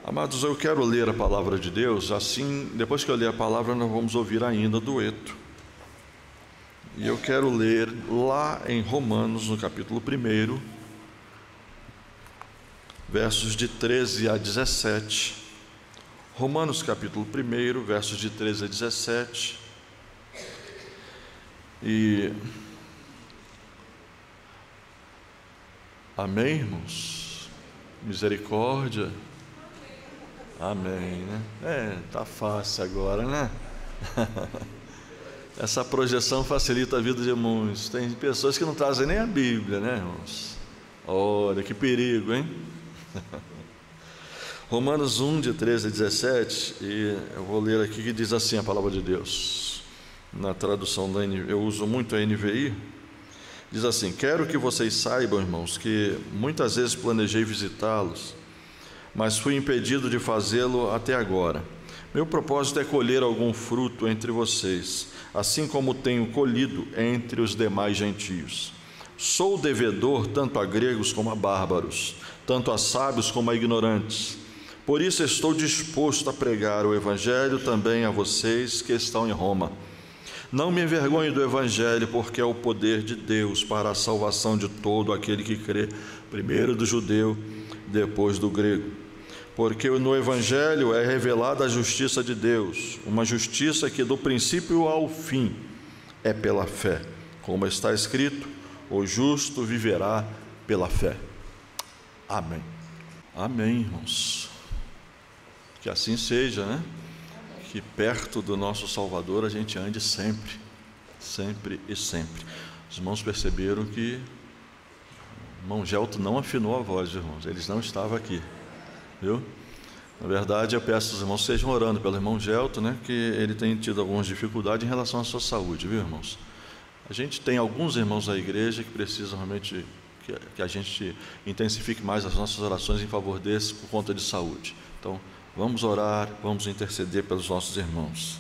Amados, eu quero ler a palavra de Deus, assim, depois que eu ler a palavra, nós vamos ouvir ainda o dueto. E eu quero ler lá em Romanos, no capítulo 1, versos de 13 a 17. Romanos, capítulo 1, versos de 13 a 17. E... amém, irmãos? Misericórdia. Amém, né? Tá fácil agora, né? Essa projeção facilita a vida de muitos. Tem pessoas que não trazem nem a Bíblia, né, irmãos? Olha, que perigo, hein? Romanos 1, de 13 a 17, e eu vou ler aqui que diz assim a palavra de Deus. Na tradução da NVI, eu uso muito a NVI. Diz assim: quero que vocês saibam, irmãos, que muitas vezes planejei visitá-los, mas fui impedido de fazê-lo até agora. Meu propósito é colher algum fruto entre vocês, assim como tenho colhido entre os demais gentios. Sou devedor tanto a gregos como a bárbaros, tanto a sábios como a ignorantes. Por isso estou disposto a pregar o evangelho também a vocês que estão em Roma. Não me envergonhe do evangelho, porque é o poder de Deus para a salvação de todo aquele que crê, primeiro do judeu, depois do grego. Porque no evangelho é revelada a justiça de Deus, uma justiça que do princípio ao fim é pela fé. Como está escrito, o justo viverá pela fé. Amém. Amém, irmãos. Que assim seja, né? Que perto do nosso Salvador a gente ande sempre, sempre e sempre. Os irmãos perceberam que o irmão Gelto não afinou a voz, irmãos, eles não estavam aqui, viu? Na verdade, eu peço que os irmãos estejam orando pelo irmão Gelto, né? Que ele tem tido algumas dificuldades em relação à sua saúde, viu, irmãos? A gente tem alguns irmãos da igreja que precisam realmente que a gente intensifique mais as nossas orações em favor desses por conta de saúde. Então, vamos orar, vamos interceder pelos nossos irmãos.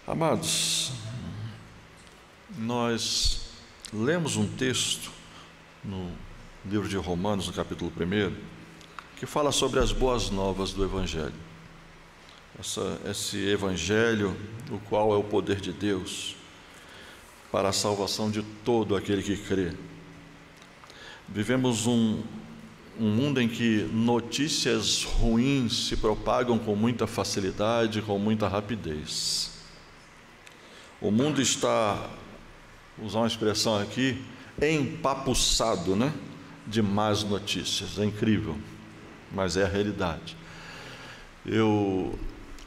Amados, nós lemos um texto no livro de Romanos, no capítulo 1, que fala sobre as boas novas do Evangelho. Esse Evangelho, o qual é o poder de Deus para a salvação de todo aquele que crê. Vivemos um mundo em que notícias ruins se propagam com muita facilidade, com muita rapidez. O mundo está, vou usar uma expressão aqui, empapuçado, né, de más notícias. É incrível, mas é a realidade. Eu,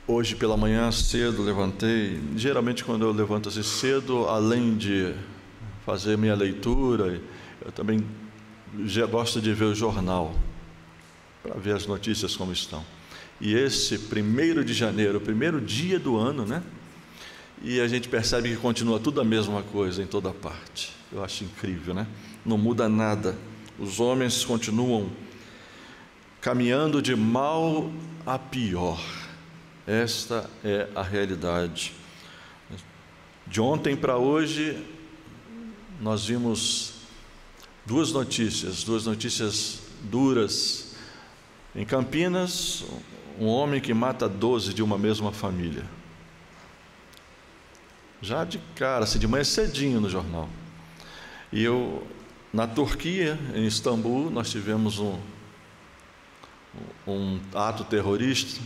hoje pela manhã cedo, levantei. Geralmente quando eu levanto assim cedo, além de fazer minha leitura, eu também já gosto de ver o jornal, para ver as notícias como estão. E esse 1º de janeiro, o primeiro dia do ano, né? E a gente percebe que continua tudo a mesma coisa em toda parte. Eu acho incrível, né? Não muda nada. Os homens continuam caminhando de mal a pior. Esta é a realidade. De ontem para hoje, nós vimos duas notícias duras. Em Campinas, um homem que mata 12 de uma mesma família. Já de cara, assim, de manhã cedinho no jornal. E na Turquia, em Istambul, nós tivemos um ato terrorista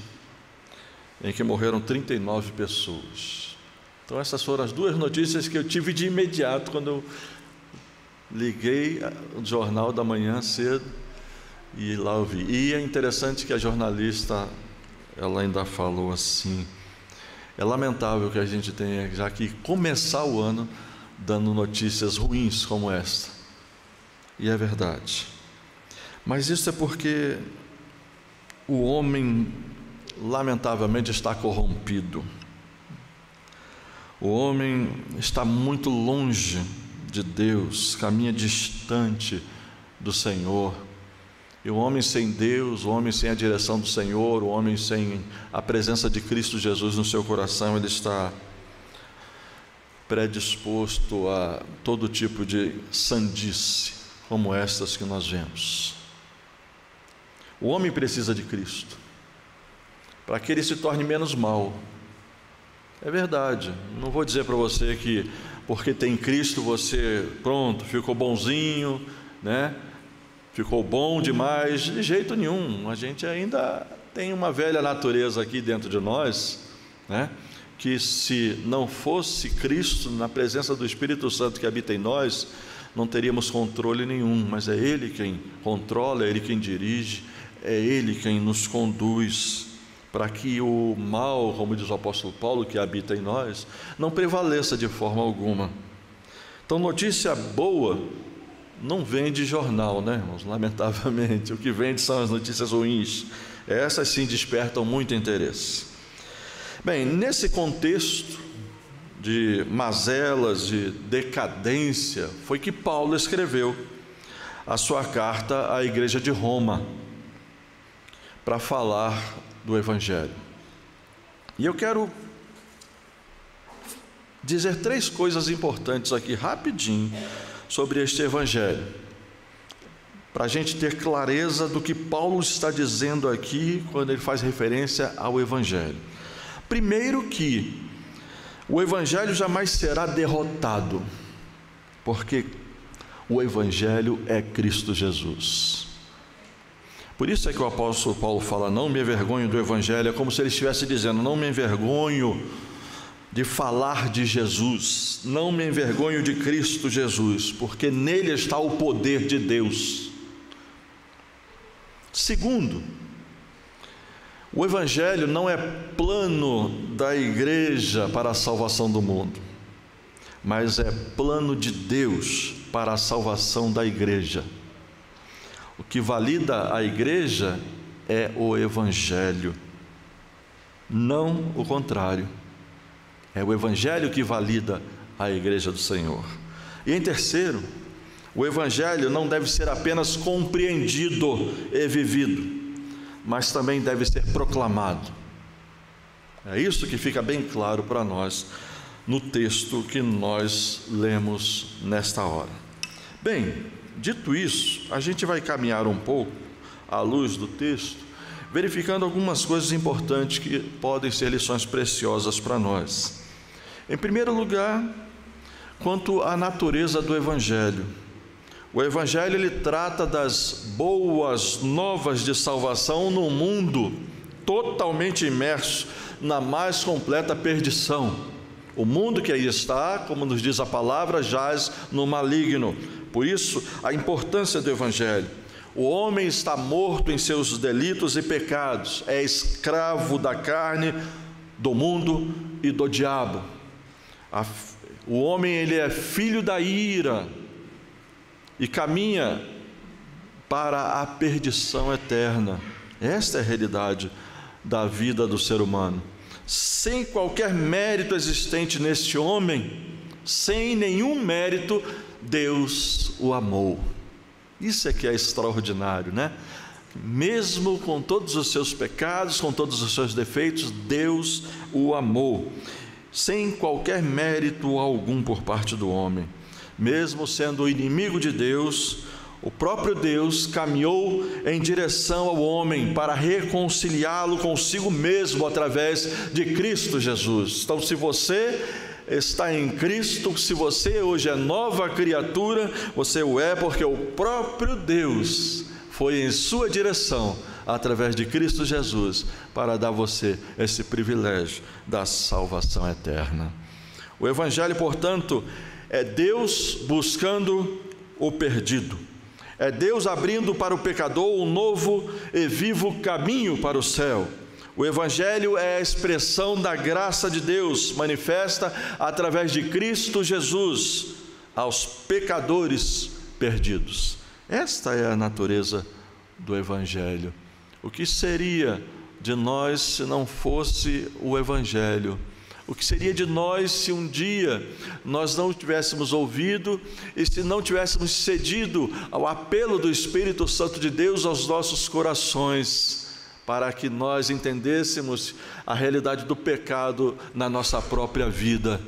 em que morreram 39 pessoas. Então essas foram as duas notícias que eu tive de imediato quando eu liguei o jornal da manhã cedo e lá eu vi. E é interessante que a jornalista, ela ainda falou assim: é lamentável que a gente tenha já que começar o ano dando notícias ruins como esta. E é verdade. Mas isso é porque o homem, lamentavelmente, está corrompido. O homem está muito longe de Deus, caminha distante do Senhor. E o homem sem Deus, o homem sem a direção do Senhor, o homem sem a presença de Cristo Jesus no seu coração, ele está predisposto a todo tipo de sandice, como estas que nós vemos. O homem precisa de Cristo, para que ele se torne menos mal. É verdade, não vou dizer para você que porque tem Cristo você, pronto, ficou bonzinho, né? Ficou bom demais, de jeito nenhum. A gente ainda tem uma velha natureza aqui dentro de nós, né? Que se não fosse Cristo, na presença do Espírito Santo que habita em nós, não teríamos controle nenhum, mas é Ele quem controla, é Ele quem dirige, é Ele quem nos conduz, para que o mal, como diz o apóstolo Paulo, que habita em nós, não prevaleça de forma alguma. Então, notícia boa não vem de jornal, né, irmãos? Lamentavelmente, o que vende são as notícias ruins. Essas sim despertam muito interesse. Bem, nesse contexto de mazelas, de decadência, foi que Paulo escreveu a sua carta à igreja de Roma, para falar do Evangelho. E eu quero dizer 3 coisas importantes aqui, rapidinho, sobre este Evangelho, para a gente ter clareza do que Paulo está dizendo aqui, quando ele faz referência ao Evangelho. Primeiro, que o Evangelho jamais será derrotado, porque o Evangelho é Cristo Jesus. Por isso é que o apóstolo Paulo fala: não me envergonho do Evangelho. É como se ele estivesse dizendo: não me envergonho de falar de Jesus, não me envergonho de Cristo Jesus, porque nele está o poder de Deus. Segundo, o Evangelho não é plano da igreja para a salvação do mundo, mas é plano de Deus para a salvação da igreja. O que valida a igreja é o Evangelho, não o contrário. É o Evangelho que valida a igreja do Senhor. E em terceiro, o Evangelho não deve ser apenas compreendido e vivido, mas também deve ser proclamado. É isso que fica bem claro para nós no texto que nós lemos nesta hora. Bem, dito isso, a gente vai caminhar um pouco à luz do texto, verificando algumas coisas importantes que podem ser lições preciosas para nós. Em primeiro lugar, quanto à natureza do Evangelho. O Evangelho, ele trata das boas novas de salvação num mundo totalmente imerso na mais completa perdição. O mundo que aí está, como nos diz a palavra, jaz no maligno. Por isso, a importância do Evangelho. O homem está morto em seus delitos e pecados, é escravo da carne, do mundo e do diabo. O homem, ele é filho da ira e caminha para a perdição eterna. Esta é a realidade da vida do ser humano. Sem qualquer mérito existente neste homem, sem nenhum mérito, Deus o amou. Isso é que é extraordinário, né? Mesmo com todos os seus pecados, com todos os seus defeitos, Deus o amou, sem qualquer mérito algum por parte do homem. Mesmo sendo inimigo de Deus, o próprio Deus caminhou em direção ao homem para reconciliá-lo consigo mesmo através de Cristo Jesus. Então, se você está em Cristo, se você hoje é nova criatura, você o é porque o próprio Deus foi em sua direção, através de Cristo Jesus, para dar a você esse privilégio da salvação eterna. O Evangelho, portanto, é Deus buscando o perdido, é Deus abrindo para o pecador um novo e vivo caminho para o céu. O Evangelho é a expressão da graça de Deus, manifesta através de Cristo Jesus aos pecadores perdidos. Esta é a natureza do Evangelho. O que seria de nós se não fosse o Evangelho? O que seria de nós se um dia nós não tivéssemos ouvido e se não tivéssemos cedido ao apelo do Espírito Santo de Deus aos nossos corações, para que nós entendêssemos a realidade do pecado na nossa própria vida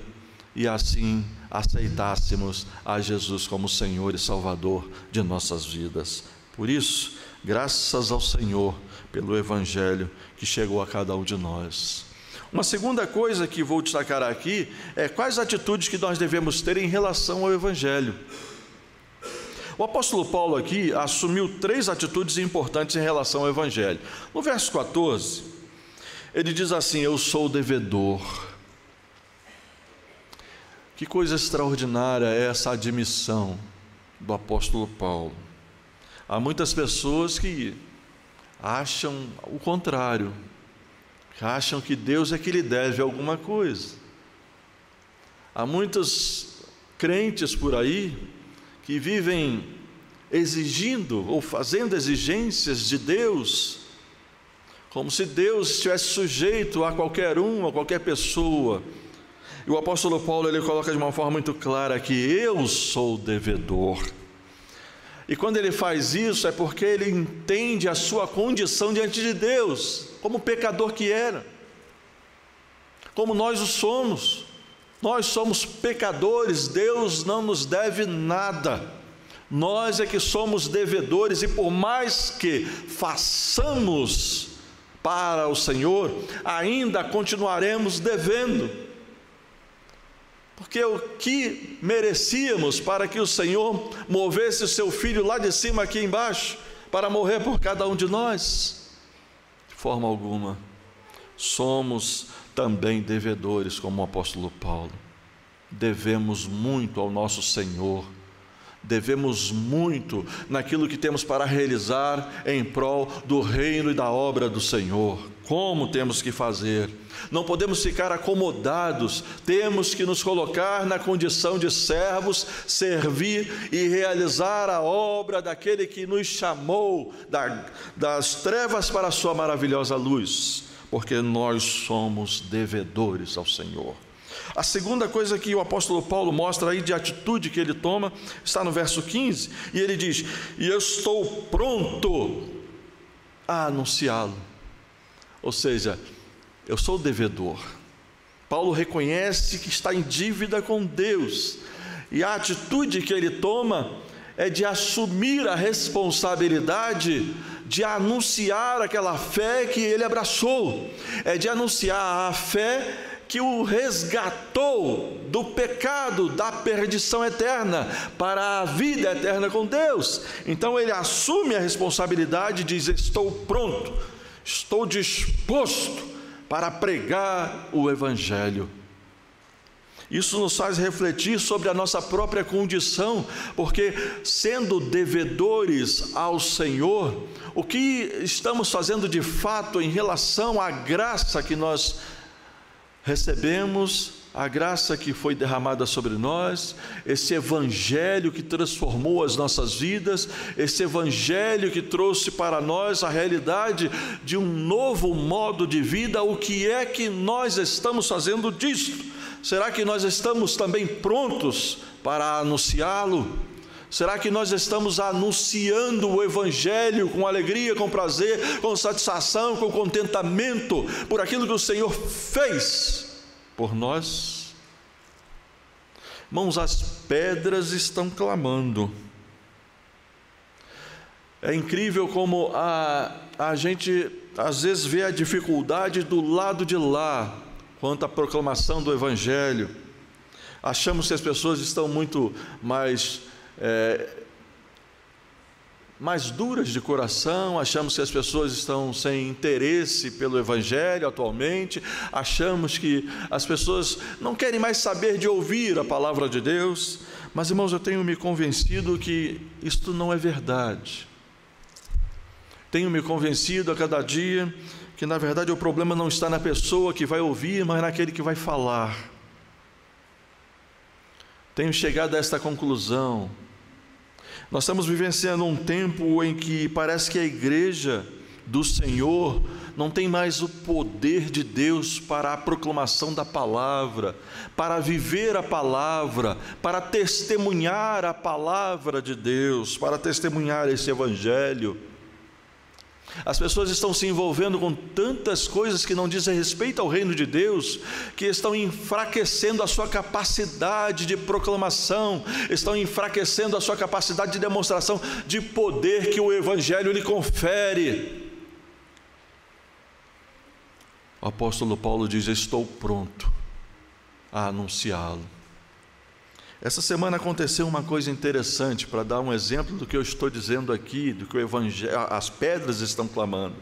e assim aceitássemos a Jesus como Senhor e Salvador de nossas vidas? Por isso, Graças ao Senhor pelo Evangelho que chegou a cada um de nós. Uma segunda coisa que vou destacar aqui é quais atitudes que nós devemos ter em relação ao Evangelho. O apóstolo Paulo aqui assumiu 3 atitudes importantes em relação ao Evangelho. No verso 14, ele diz assim: eu sou devedor. Que coisa extraordinária é essa admissão do apóstolo Paulo. Há muitas pessoas que acham o contrário, que acham que Deus é que lhe deve alguma coisa. Há muitos crentes por aí que vivem exigindo ou fazendo exigências de Deus, como se Deus estivesse sujeito a qualquer um, a qualquer pessoa. E o apóstolo Paulo, ele coloca de uma forma muito clara que eu sou devedor. E quando ele faz isso é porque ele entende a sua condição diante de Deus, como pecador que era, como nós o somos. Nós somos pecadores, Deus não nos deve nada, nós é que somos devedores, e por mais que façamos para o Senhor, ainda continuaremos devendo, porque o que merecíamos para que o Senhor movesse o seu Filho lá de cima aqui embaixo, para morrer por cada um de nós? De forma alguma. Somos também devedores, como o apóstolo Paulo. Devemos muito ao nosso Senhor, devemos muito naquilo que temos para realizar em prol do reino e da obra do Senhor. Como temos que fazer? Não podemos ficar acomodados, temos que nos colocar na condição de servos, servir e realizar a obra daquele que nos chamou das trevas para a sua maravilhosa luz, porque nós somos devedores ao Senhor. A segunda coisa que o apóstolo Paulo mostra aí de atitude que ele toma, está no verso 15, e ele diz: e eu estou pronto a anunciá-lo. Ou seja, eu sou devedor. Paulo reconhece que está em dívida com Deus, e a atitude que ele toma é de assumir a responsabilidade de anunciar aquela fé que ele abraçou, é de anunciar a fé que o resgatou do pecado, da perdição eterna, para a vida eterna com Deus. Então ele assume a responsabilidade e diz: estou pronto, estou disposto para pregar o Evangelho. Isso nos faz refletir sobre a nossa própria condição, porque sendo devedores ao Senhor, o que estamos fazendo de fato em relação à graça que nós recebemos, a graça que foi derramada sobre nós, esse Evangelho que transformou as nossas vidas, esse Evangelho que trouxe para nós a realidade de um novo modo de vida. O que é que nós estamos fazendo disto? Será que nós estamos também prontos para anunciá-lo? Será que nós estamos anunciando o Evangelho com alegria, com prazer, com satisfação, com contentamento por aquilo que o Senhor fez por nós? Irmãos, as pedras estão clamando. É incrível como a gente às vezes vê a dificuldade do lado de lá quanto à proclamação do Evangelho. Achamos que as pessoas estão muito mais duras de coração, achamos que as pessoas estão sem interesse pelo Evangelho atualmente, achamos que as pessoas não querem mais saber de ouvir a palavra de Deus. Mas, irmãos, eu tenho me convencido que isto não é verdade. Tenho me convencido a cada dia que, na verdade, o problema não está na pessoa que vai ouvir, mas naquele que vai falar. Tenho chegado a esta conclusão. Nós estamos vivenciando um tempo em que parece que a igreja do Senhor não tem mais o poder de Deus para a proclamação da palavra, para viver a palavra, para testemunhar a palavra de Deus, para testemunhar esse Evangelho. As pessoas estão se envolvendo com tantas coisas que não dizem respeito ao reino de Deus, que estão enfraquecendo a sua capacidade de proclamação, estão enfraquecendo a sua capacidade de demonstração de poder que o Evangelho lhe confere. O apóstolo Paulo diz: estou pronto a anunciá-lo. Essa semana aconteceu uma coisa interessante, para dar um exemplo do que eu estou dizendo aqui, do que o Evangelho, as pedras estão clamando.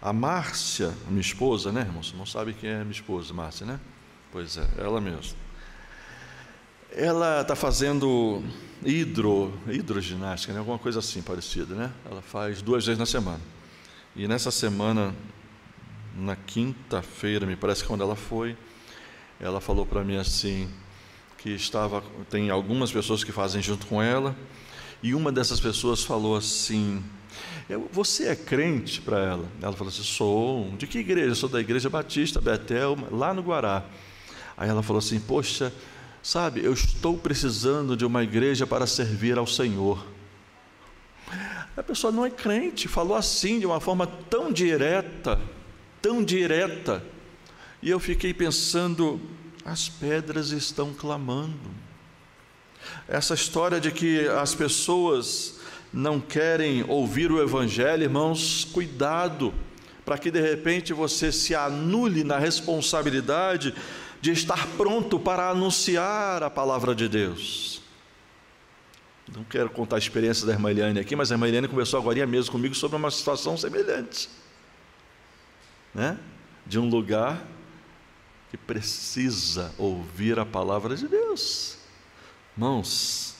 A Márcia, minha esposa, né, irmãos? Não sabe quem é minha esposa, Márcia, né? Pois é, ela mesma. Ela está fazendo hidroginástica, né? Alguma coisa assim parecida, né? Ela faz 2 vezes na semana. E nessa semana, na quinta-feira, me parece que quando ela foi, ela falou para mim assim, que tem algumas pessoas que fazem junto com ela, e uma dessas pessoas falou assim: você é crente? Para ela. Ela falou assim: sou. De que igreja? Eu sou da Igreja Batista Betel, lá no Guará. Aí ela falou assim: poxa, sabe, eu estou precisando de uma igreja para servir ao Senhor. A pessoa não é crente, falou assim, de uma forma tão direta, e eu fiquei pensando: as pedras estão clamando. Essa história de que as pessoas não querem ouvir o Evangelho, irmãos, cuidado, para que de repente você se anule na responsabilidade de estar pronto para anunciar a palavra de Deus. Não quero contar a experiência da irmã Eliane aqui, mas a irmã Eliane conversou agora mesmo comigo sobre uma situação semelhante, né? De um lugar que precisa ouvir a palavra de Deus. Irmãos,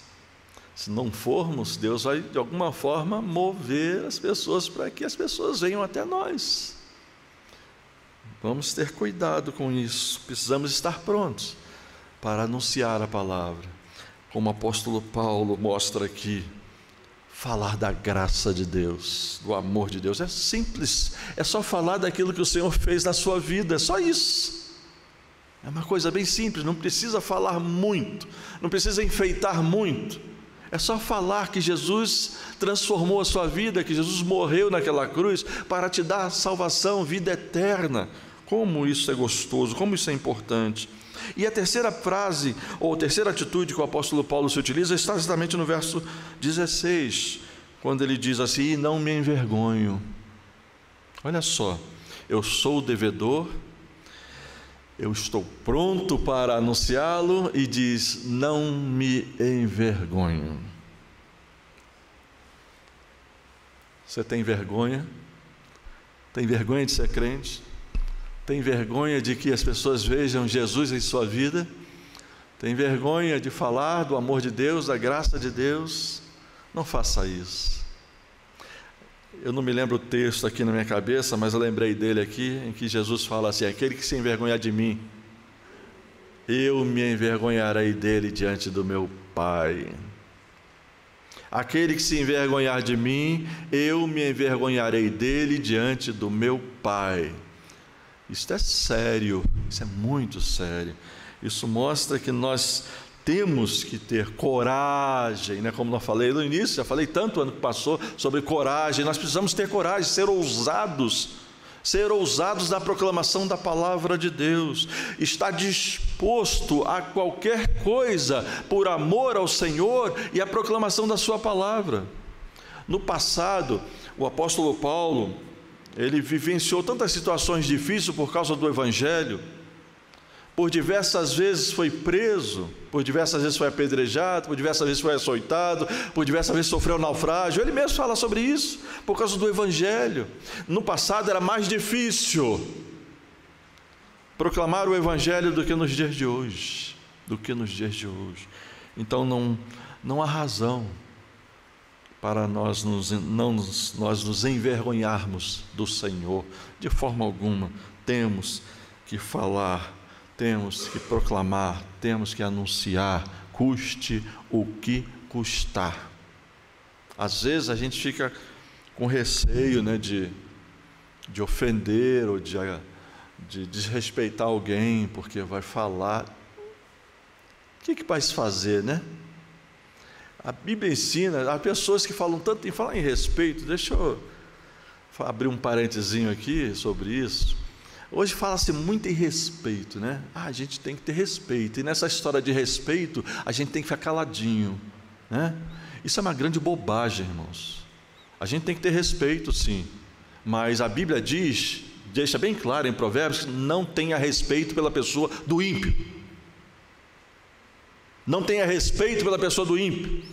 se não formos, Deus vai de alguma forma mover as pessoas para que as pessoas venham até nós. Vamos ter cuidado com isso, precisamos estar prontos para anunciar a palavra. Como o apóstolo Paulo mostra aqui, falar da graça de Deus, do amor de Deus, é simples, é só falar daquilo que o Senhor fez na sua vida, é só isso. É uma coisa bem simples, não precisa falar muito, não precisa enfeitar muito, é só falar que Jesus transformou a sua vida, que Jesus morreu naquela cruz para te dar salvação, vida eterna. Como isso é gostoso, como isso é importante. E a terceira frase, ou a terceira atitude que o apóstolo Paulo se utiliza, está exatamente no verso 16, quando ele diz assim: e não me envergonho. Olha só, eu sou o devedor, eu estou pronto para anunciá-lo, e diz: não me envergonho. Você tem vergonha? Tem vergonha de ser crente? Tem vergonha de que as pessoas vejam Jesus em sua vida? Tem vergonha de falar do amor de Deus, da graça de Deus? Não faça isso. Eu não me lembro o texto aqui na minha cabeça, mas eu lembrei dele aqui, em que Jesus fala assim: aquele que se envergonhar de mim, eu me envergonharei dele diante do meu Pai. Aquele que se envergonhar de mim, eu me envergonharei dele diante do meu Pai. Isso é sério, isso é muito sério. Isso mostra que nós temos que ter coragem, né? Como eu falei no início, já falei tanto ano que passou sobre coragem. Nós precisamos ter coragem, ser ousados na proclamação da palavra de Deus, estar disposto a qualquer coisa por amor ao Senhor e a proclamação da sua palavra. No passado, o apóstolo Paulo, ele vivenciou tantas situações difíceis por causa do Evangelho. Por diversas vezes foi preso, por diversas vezes foi apedrejado, por diversas vezes foi açoitado, por diversas vezes sofreu naufrágio. Ele mesmo fala sobre isso, por causa do Evangelho. No passado era mais difícil proclamar o Evangelho do que nos dias de hoje. Então não há razão para nós nos envergonharmos do Senhor, de forma alguma. Temos que falar, temos que proclamar, temos que anunciar, custe o que custar. Às vezes a gente fica com receio, né, de ofender ou de desrespeitar alguém, porque vai falar. O que vai se fazer, né? A Bíblia ensina, há pessoas que falam tanto em falar em respeito, deixa eu Vou abrir um parentezinho aqui sobre isso. Hoje fala-se muito em respeito, né? A gente tem que ter respeito, e nessa história de respeito, a gente tem que ficar caladinho, né? Isso é uma grande bobagem, irmãos. A gente tem que ter respeito, sim, mas a Bíblia diz, deixa bem claro em Provérbios, não tenha respeito pela pessoa do ímpio. Não tenha respeito pela pessoa do ímpio.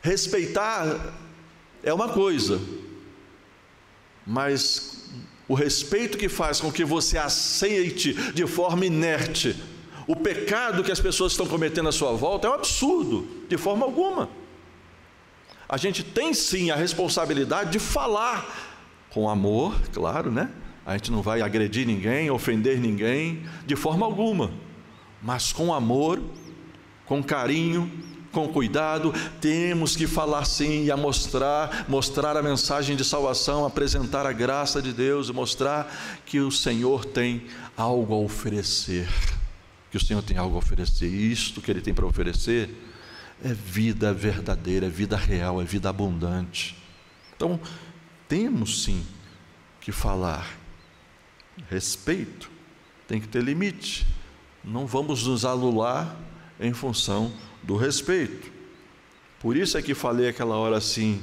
Respeitar é uma coisa, mas o respeito que faz com que você aceite de forma inerte o pecado que as pessoas estão cometendo à sua volta é um absurdo, de forma alguma. A gente tem sim a responsabilidade de falar com amor, claro, né? A gente não vai agredir ninguém, ofender ninguém, de forma alguma, mas com amor, com carinho, com cuidado. Temos que falar sim e mostrar a mensagem de salvação, apresentar a graça de Deus e mostrar que o Senhor tem algo a oferecer, que o Senhor tem algo a oferecer. E isto que Ele tem para oferecer é vida verdadeira, é vida real, é vida abundante. Então, temos sim que falar. Respeito tem que ter limite. Não vamos nos anular em função do respeito. Por isso é que falei aquela hora assim,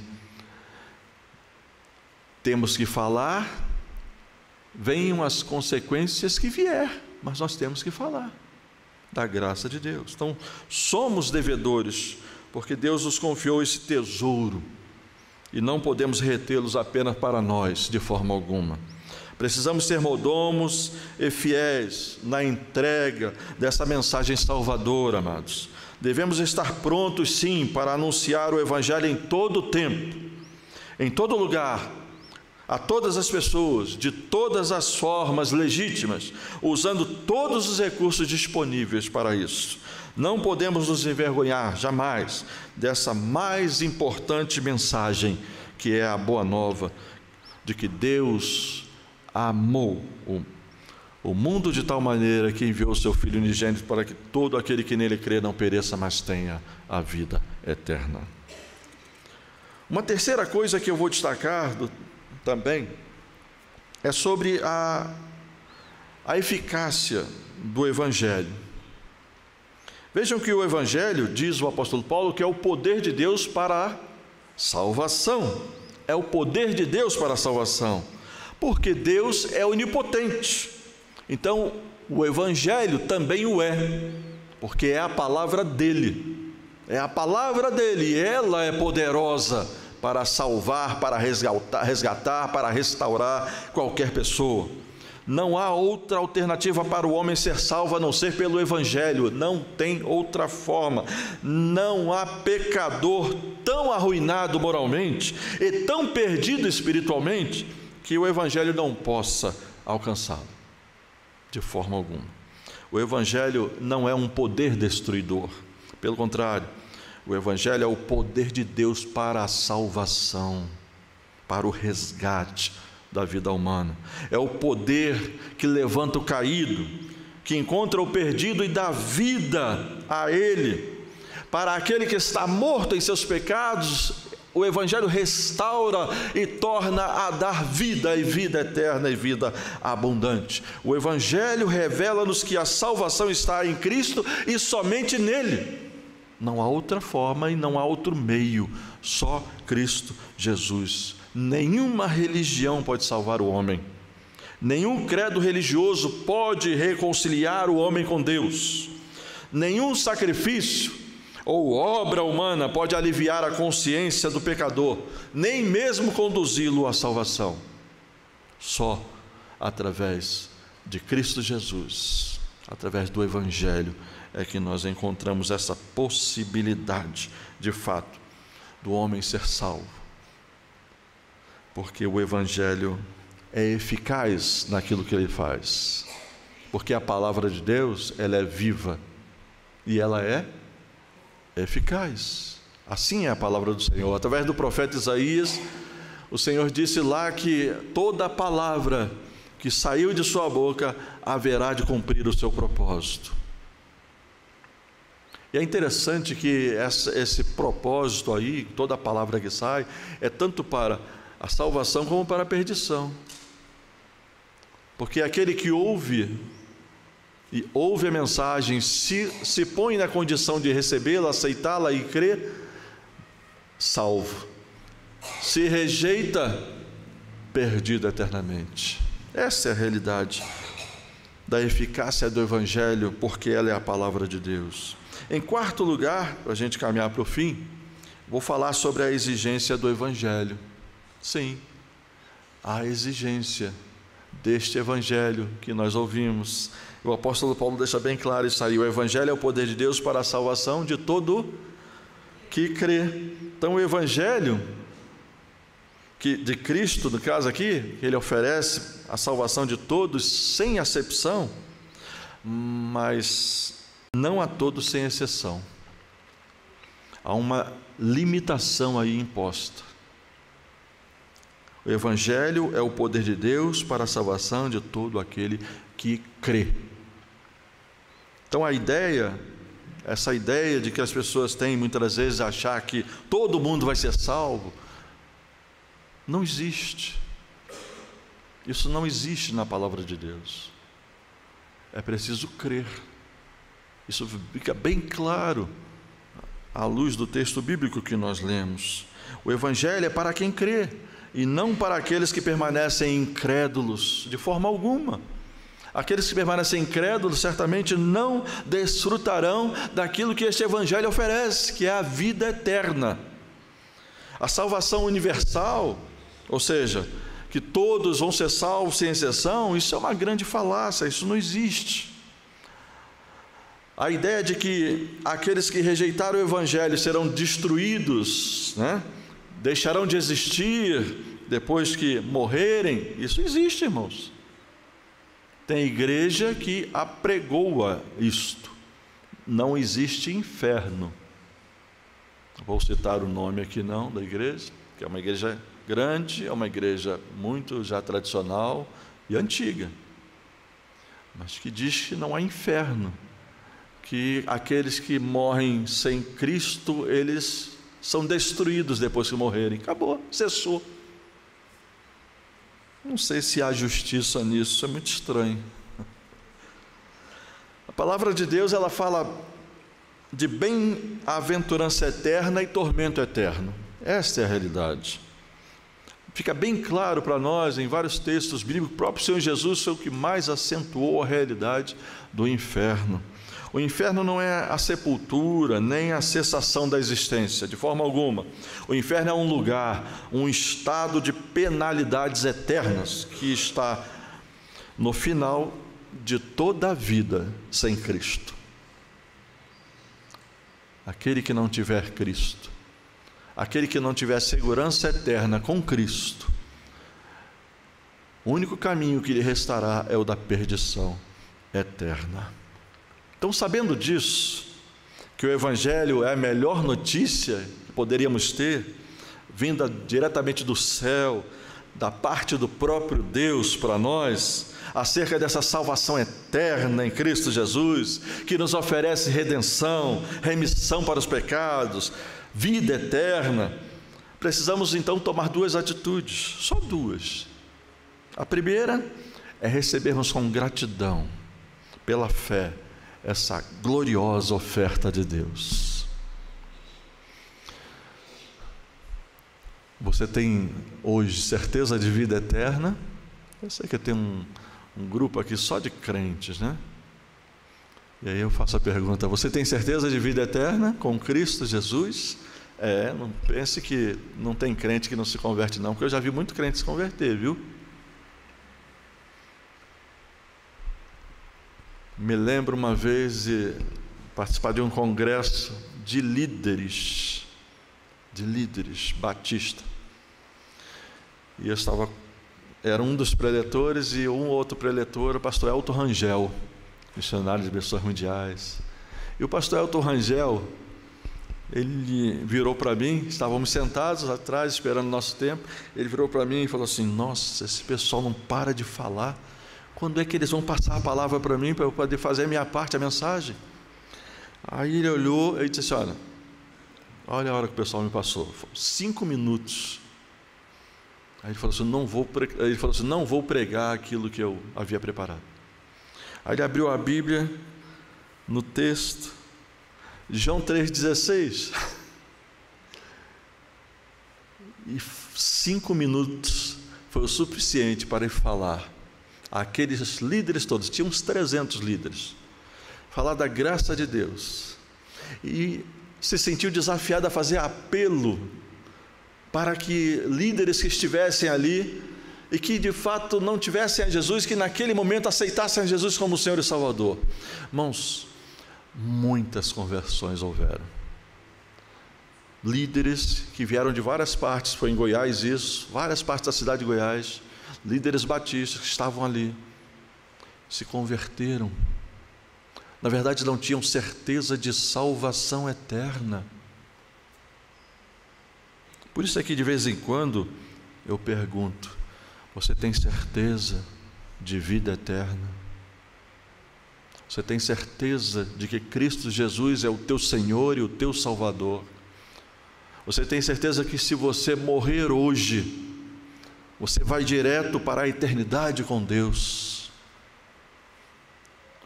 temos que falar, venham as consequências que vier, mas nós temos que falar da graça de Deus. Então, somos devedores, porque Deus nos confiou esse tesouro, e não podemos retê-los apenas para nós, de forma alguma. Precisamos ser mordomos e fiéis na entrega dessa mensagem salvadora, amados. Devemos estar prontos, sim, para anunciar o Evangelho em todo o tempo, em todo lugar, a todas as pessoas, de todas as formas legítimas, usando todos os recursos disponíveis para isso. Não podemos nos envergonhar jamais dessa mais importante mensagem, que é a boa nova de que Deus amou o mundo de tal maneira que enviou o seu Filho unigênito para que todo aquele que nele crê não pereça, mas tenha a vida eterna. Uma terceira coisa que eu vou destacar também é sobre a eficácia do Evangelho. Vejam que o Evangelho, diz o apóstolo Paulo, que é o poder de Deus para a salvação. É o poder de Deus para a salvação, porque Deus é onipotente. Então, o Evangelho também o é, porque é a palavra dele. É a palavra dele, e ela é poderosa para salvar, para resgatar, para restaurar qualquer pessoa. Não há outra alternativa para o homem ser salvo a não ser pelo Evangelho. Não tem outra forma. Não há pecador tão arruinado moralmente e tão perdido espiritualmente que o Evangelho não possa alcançá-lo, de forma alguma. O Evangelho não é um poder destruidor. Pelo contrário, o Evangelho é o poder de Deus para a salvação, para o resgate da vida humana. É o poder que levanta o caído, que encontra o perdido e dá vida a ele. Para aquele que está morto em seus pecados, o Evangelho restaura e torna a dar vida, e vida eterna e vida abundante. O Evangelho revela-nos que a salvação está em Cristo e somente nele. Não há outra forma e não há outro meio, só Cristo Jesus. Nenhuma religião pode salvar o homem. Nenhum credo religioso pode reconciliar o homem com Deus. Nenhum sacrifício ou obra humana pode aliviar a consciência do pecador, nem mesmo conduzi-lo à salvação. Só através de Cristo Jesus, através do Evangelho, é que nós encontramos essa possibilidade, de fato, do homem ser salvo. Porque o Evangelho é eficaz naquilo que ele faz. Porque a palavra de Deus, ela é viva e ela é eficaz. Assim é a palavra do Senhor. Através do profeta Isaías, o Senhor disse lá que toda a palavra que saiu de sua boca haverá de cumprir o seu propósito. E é interessante que esse propósito aí, toda a palavra que sai, é tanto para a salvação como para a perdição. Porque aquele que ouve a mensagem, se põe na condição de recebê-la, aceitá-la e crer, salvo. Se rejeita, perdido eternamente. Essa é a realidade da eficácia do Evangelho, porque ela é a palavra de Deus. Em quarto lugar, para a gente caminhar para o fim, vou falar sobre a exigência do Evangelho. Sim, a exigência deste Evangelho que nós ouvimos. O apóstolo Paulo deixa bem claro isso aí: o Evangelho é o poder de Deus para a salvação de todo que crê. Então o Evangelho de Cristo, no caso aqui, ele oferece a salvação de todos sem acepção, mas não a todos sem exceção. Há uma limitação aí imposta. O Evangelho é o poder de Deus para a salvação de todo aquele que crê. Então essa ideia de que as pessoas têm muitas vezes achar que todo mundo vai ser salvo, não existe. Isso não existe na palavra de Deus. É preciso crer. Isso fica bem claro à luz do texto bíblico que nós lemos. O Evangelho é para quem crê, e não para aqueles que permanecem incrédulos, de forma alguma. Aqueles que permanecem incrédulos certamente não desfrutarão daquilo que este Evangelho oferece, que é a vida eterna. A salvação universal, ou seja, que todos vão ser salvos sem exceção, isso é uma grande falácia, isso não existe. A ideia de que aqueles que rejeitaram o Evangelho serão destruídos, deixarão de existir depois que morrerem, isso existe, irmãos. Tem igreja que apregoa isto. Não existe inferno. Vou citar o nome aqui não da igreja, que é uma igreja grande, é uma igreja muito já tradicional e antiga, mas que diz que não há inferno, que aqueles que morrem sem Cristo, eles são destruídos depois que morrerem. Acabou, cessou. Não sei se há justiça nisso, é muito estranho. A palavra de Deus, ela fala de bem-aventurança eterna e tormento eterno. Esta é a realidade. Fica bem claro para nós em vários textos bíblicos. O próprio Senhor Jesus foi o que mais acentuou a realidade do inferno. O inferno não é a sepultura, nem a cessação da existência, de forma alguma. O inferno é um lugar, um estado de penalidades eternas, que está no final de toda a vida sem Cristo. Aquele que não tiver Cristo, aquele que não tiver segurança eterna com Cristo, o único caminho que lhe restará é o da perdição eterna. Então, sabendo disso, que o Evangelho é a melhor notícia que poderíamos ter, vinda diretamente do céu, da parte do próprio Deus para nós, acerca dessa salvação eterna em Cristo Jesus, que nos oferece redenção, remissão para os pecados, vida eterna, precisamos então tomar duas atitudes, só duas. A primeira é recebermos com gratidão, pela fé, essa gloriosa oferta de Deus. Você tem hoje certeza de vida eterna? Eu sei que tem um grupo aqui só de crentes, E aí eu faço a pergunta: você tem certeza de vida eterna com Cristo Jesus? Não pense que não tem crente que não se converte não, porque eu já vi muito crente se converter, viu? Me lembro uma vez de participar de um congresso de líderes batista, e era um dos preletores e um outro preletor, o pastor Elton Rangel, missionário de Missões Mundiais. E o pastor Elton Rangel, ele virou para mim, estávamos sentados atrás esperando o nosso tempo, ele virou para mim e falou assim: nossa, esse pessoal não para de falar, quando é que eles vão passar a palavra para mim, para eu poder fazer a minha parte, a mensagem? Aí ele olhou e disse assim: olha a hora que o pessoal me passou, 5 minutos. Aí ele falou assim: não vou pregar aquilo que eu havia preparado. Aí ele abriu a Bíblia no texto, João 3,16, e 5 minutos foi o suficiente para ele falar àqueles líderes todos, tinha uns 300 líderes, falar da graça de Deus, e se sentiu desafiado a fazer apelo para que líderes que estivessem ali e que de fato não tivessem a Jesus, que naquele momento aceitassem a Jesus como Senhor e Salvador. Irmãos, muitas conversões houveram. Líderes que vieram de várias partes, foi em Goiás isso, várias partes da cidade de Goiás, líderes batistas que estavam ali, se converteram. Na verdade, não tinham certeza de salvação eterna. Por isso é que de vez em quando eu pergunto: você tem certeza de vida eterna? Você tem certeza de que Cristo Jesus é o teu Senhor e o teu Salvador? Você tem certeza que se você morrer hoje, você vai direto para a eternidade com Deus?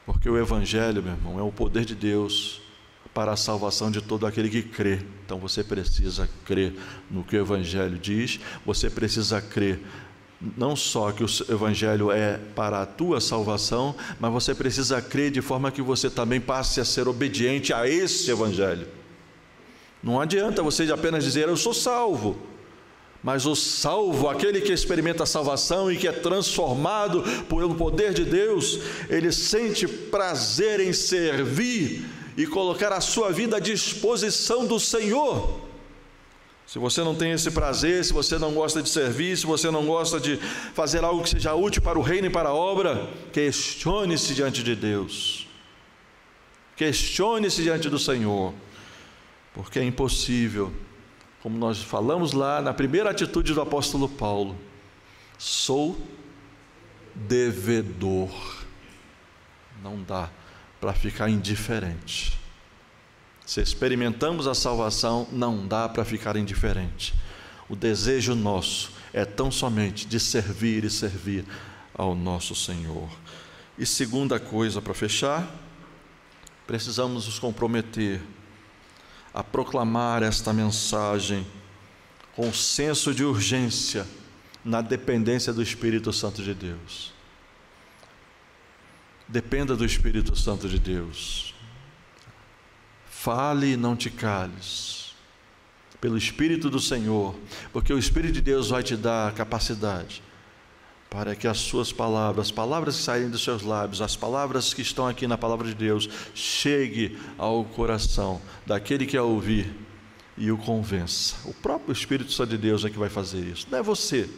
Porque o Evangelho, meu irmão, é o poder de Deus para a salvação de todo aquele que crê. Então você precisa crer no que o Evangelho diz, você precisa crer não só que o Evangelho é para a tua salvação, mas você precisa crer de forma que você também passe a ser obediente a esse Evangelho. Não adianta você apenas dizer: eu sou salvo. Mas o salvo, aquele que experimenta a salvação e que é transformado pelo poder de Deus, ele sente prazer em servir e colocar a sua vida à disposição do Senhor. Se você não tem esse prazer, se você não gosta de servir, se você não gosta de fazer algo que seja útil para o reino e para a obra, questione-se diante de Deus, questione-se diante do Senhor, porque é impossível, como nós falamos lá na primeira atitude do apóstolo Paulo: sou devedor. Não dá para ficar indiferente. Se experimentamos a salvação, não dá para ficar indiferente. O desejo nosso é tão somente de servir e servir ao nosso Senhor. E segunda coisa, para fechar, precisamos nos comprometer a proclamar esta mensagem com senso de urgência, na dependência do Espírito Santo de Deus. Dependa do Espírito Santo de Deus. Fale e não te cales, pelo Espírito do Senhor, porque o Espírito de Deus vai te dar capacidade para que as suas palavras, as palavras que saírem dos seus lábios, as palavras que estão aqui na palavra de Deus, chegue ao coração daquele que a ouvir e o convença. O próprio Espírito Santo de Deus é que vai fazer isso, não é você.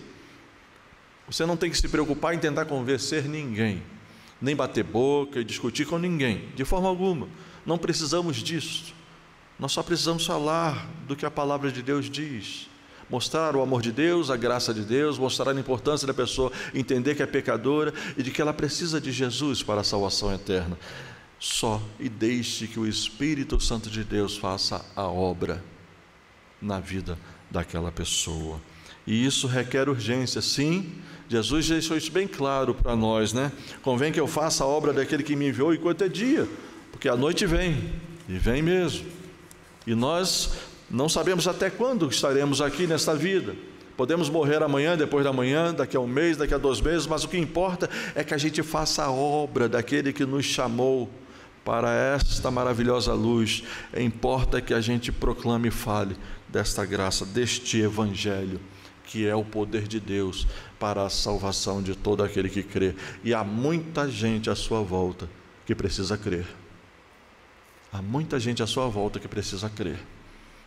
Você não tem que se preocupar em tentar convencer ninguém, nem bater boca e discutir com ninguém, de forma alguma. Não precisamos disso. Nós só precisamos falar do que a palavra de Deus diz, mostrar o amor de Deus, a graça de Deus, mostrar a importância da pessoa entender que é pecadora e de que ela precisa de Jesus para a salvação eterna. Só e deixe que o Espírito Santo de Deus faça a obra na vida daquela pessoa. E isso requer urgência, sim. Jesus deixou isso bem claro para nós, né? Convém que eu faça a obra daquele que me enviou enquanto é dia, porque a noite vem, e vem mesmo, e nós não sabemos até quando estaremos aqui nesta vida. Podemos morrer amanhã, depois da manhã, daqui a um mês, daqui a 2 meses, mas o que importa é que a gente faça a obra daquele que nos chamou para esta maravilhosa luz. Importa que a gente proclame e fale desta graça, deste Evangelho, que é o poder de Deus para a salvação de todo aquele que crê. E há muita gente à sua volta que precisa crer. Há muita gente à sua volta que precisa crer.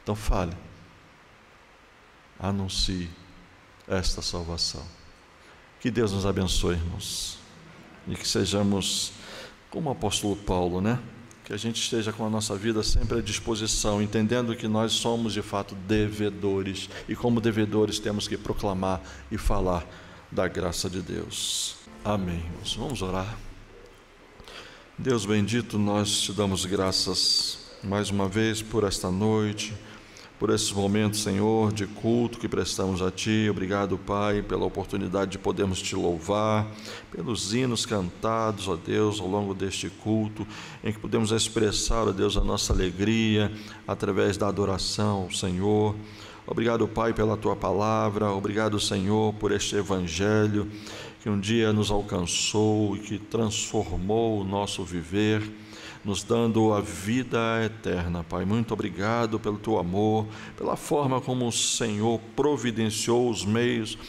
Então fale, anuncie esta salvação. Que Deus nos abençoe, irmãos, e que sejamos como o apóstolo Paulo, né? Que a gente esteja com a nossa vida sempre à disposição, entendendo que nós somos de fato devedores, e como devedores temos que proclamar e falar da graça de Deus. Amém, irmãos. Vamos orar. Deus bendito, nós te damos graças mais uma vez por esta noite, por esses momentos, Senhor, de culto que prestamos a Ti. Obrigado, Pai, pela oportunidade de podermos Te louvar, pelos hinos cantados, ó Deus, ao longo deste culto, em que podemos expressar, ó Deus, a nossa alegria através da adoração, Senhor. Obrigado, Pai, pela Tua palavra. Obrigado, Senhor, por este Evangelho que um dia nos alcançou e que transformou o nosso viver, nos dando a vida eterna, Pai. Muito obrigado pelo Teu amor, pela forma como o Senhor providenciou os meios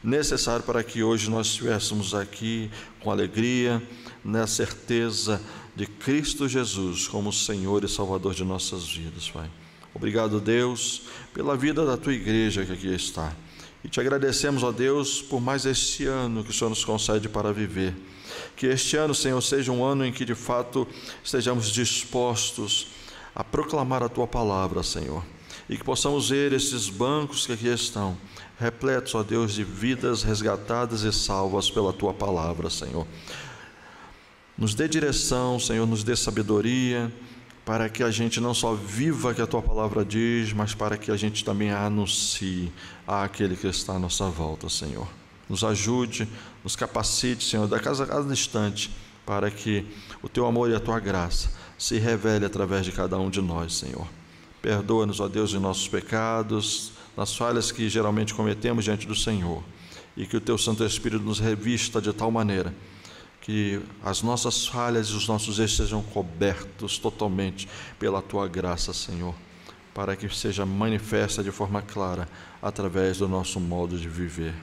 necessários para que hoje nós estivéssemos aqui com alegria, na certeza de Cristo Jesus como Senhor e Salvador de nossas vidas, Pai. Obrigado, Deus, pela vida da Tua igreja que aqui está. E Te agradecemos, ó Deus, por mais este ano que o Senhor nos concede para viver. Que este ano, Senhor, seja um ano em que de fato estejamos dispostos a proclamar a Tua palavra, Senhor, e que possamos ver esses bancos que aqui estão, repletos, ó Deus, de vidas resgatadas e salvas pela Tua palavra, Senhor. Nos dê direção, Senhor, nos dê sabedoria, para que a gente não só viva o que a Tua palavra diz, mas para que a gente também anuncie àquele que está à nossa volta, Senhor. Nos ajude, nos capacite, Senhor, a cada instante, para que o Teu amor e a Tua graça se revele através de cada um de nós, Senhor. Perdoa-nos, ó Deus, de nossos pecados, nas falhas que geralmente cometemos diante do Senhor, e que o Teu Santo Espírito nos revista de tal maneira que as nossas falhas e os nossos erros sejam cobertos totalmente pela Tua graça, Senhor, para que seja manifesta de forma clara através do nosso modo de viver.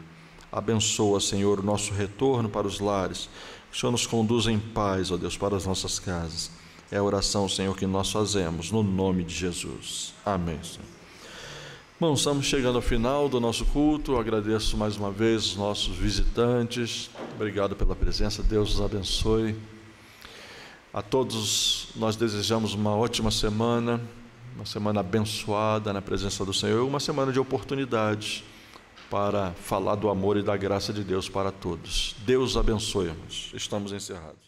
Abençoa, Senhor, o nosso retorno para os lares. Que o Senhor nos conduza em paz, ó Deus, para as nossas casas. É a oração, Senhor, que nós fazemos, no nome de Jesus. Amém, Senhor. Bom, estamos chegando ao final do nosso culto. Eu agradeço mais uma vez os nossos visitantes. Obrigado pela presença. Deus os abençoe. A todos nós desejamos uma ótima semana, uma semana abençoada na presença do Senhor, uma semana de oportunidades para falar do amor e da graça de Deus para todos. Deus abençoe-nos. Estamos encerrados.